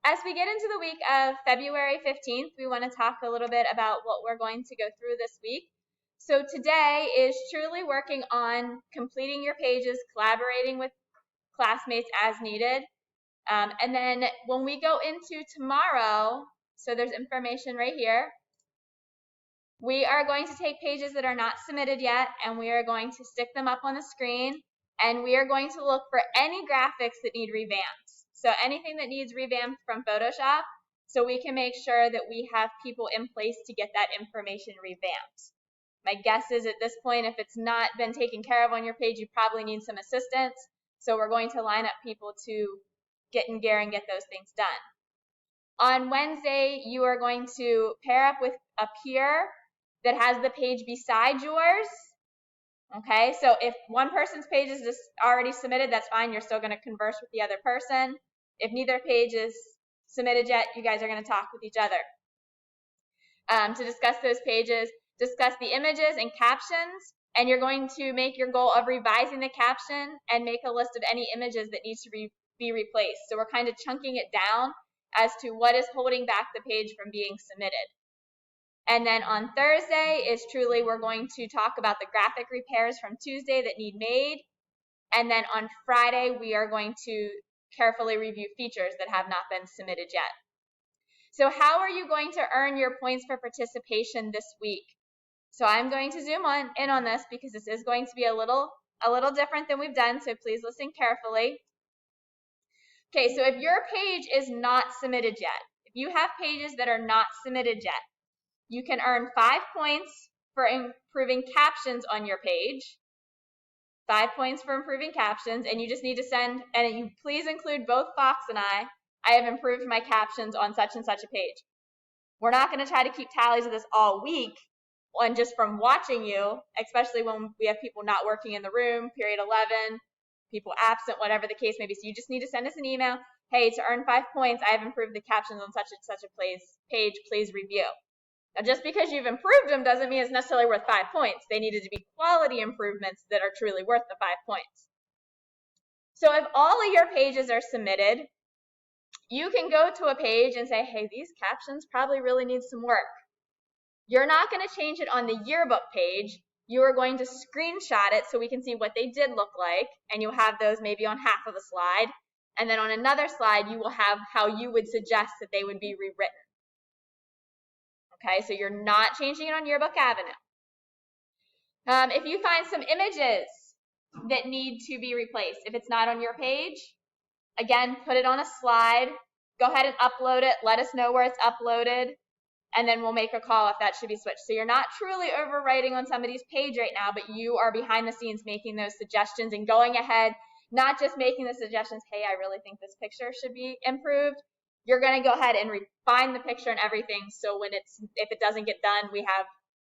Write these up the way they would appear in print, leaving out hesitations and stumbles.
As we get into the week of February 15th, we want to talk a little bit about what we're going to go through this week. So today is truly working on completing your pages, collaborating with classmates as needed. And then when we go into tomorrow, so there's information right here, we are going to take pages that are not submitted yet, and we are going to stick them up on the screen, and we are going to look for any graphics that need revamped. So anything that needs revamped from Photoshop, so we can make sure that we have people in place to get that information revamped. My guess is at this point, if it's not been taken care of on your page, you probably need some assistance. So we're going to line up people to get in gear and get those things done. On Wednesday, you are going to pair up with a peer that has the page beside yours. Okay, so if one person's page is just already submitted, that's fine. You're still going to converse with the other person. If neither page is submitted yet, you guys are going to talk with each other to discuss those pages, discuss the images and captions, and you're going to make your goal of revising the caption and make a list of any images that needs to be replaced. So we're kind of chunking it down as to what is holding back the page from being submitted. And then on Thursday is truly we're going to talk about the graphic repairs from Tuesday that need made. And then on Friday, we are going to carefully review features that have not been submitted yet. So how are you going to earn your points for participation this week? So I'm going to zoom in on this because this is going to be a little different than we've done, so please listen carefully. Okay, so if your page is not submitted yet, if you have pages that are not submitted yet, you can earn 5 points for improving captions on your page, 5 points for improving captions, and you just need to send, and you please include both Fox and I have improved my captions on such and such a page. We're not going to try to keep tallies of this all week, and just from watching you, especially when we have people not working in the room, period 11, people absent, whatever the case may be. So you just need to send us an email, hey, to earn 5 points, I have improved the captions on such and such a page, please review. Now, just because you've improved them doesn't mean it's necessarily worth 5 points. They needed to be quality improvements that are truly worth the 5 points. So if all of your pages are submitted, you can go to a page and say, hey, these captions probably really need some work. You're not going to change it on the yearbook page. You are going to screenshot it so we can see what they did look like, and you'll have those maybe on half of a slide. And then on another slide, you will have how you would suggest that they would be rewritten. Okay, so you're not changing it on Yearbook Avenue. If you find some images that need to be replaced, if it's not on your page, again, put it on a slide. Go ahead and upload it. Let us know where it's uploaded, and then we'll make a call if that should be switched. So you're not truly overwriting on somebody's page right now, but you are behind the scenes making those suggestions and going ahead, not just making the suggestions, hey, I really think this picture should be improved. You're going to go ahead and refine the picture and everything, so when if it doesn't get done, we have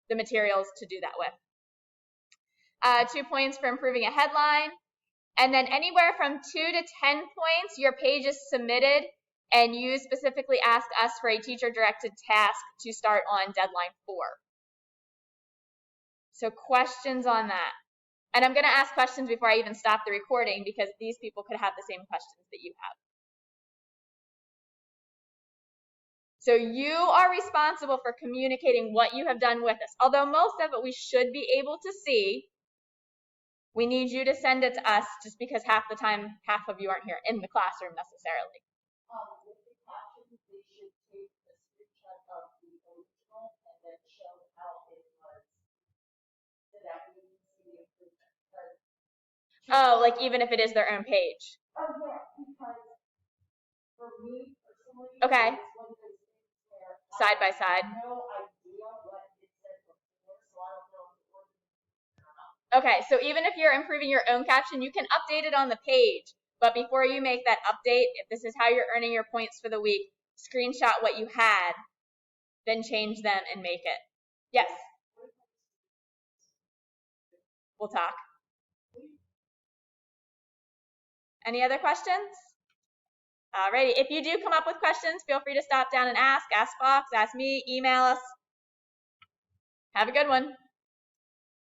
the materials to do that with. 2 points for improving a headline, and then anywhere from 2 to 10 points, your page is submitted, and you specifically ask us for a teacher-directed task to start on deadline 4. So questions on that? And I'm going to ask questions before I even stop the recording because these people could have the same questions that you have. So you are responsible for communicating what you have done with us. Although most of it we should be able to see, we need you to send it to us just because half the time, half of you aren't here in the classroom necessarily. With the captions, they should take a screenshot of the original and then show how it was so that we can see the improvement. Oh, like even if it is their own page? Oh, yeah, because for me personally, okay. it's one of those things where side by side. I have no idea what it said before, so I don't know if it works or not. Okay, so even if you're improving your own caption, you can update it on the page. But before you make that update, if this is how you're earning your points for the week, screenshot what you had, then change them and make it. Yes? We'll talk. Any other questions? Alrighty, if you do come up with questions, feel free to stop down and ask. Ask Fox, ask me, email us. Have a good one.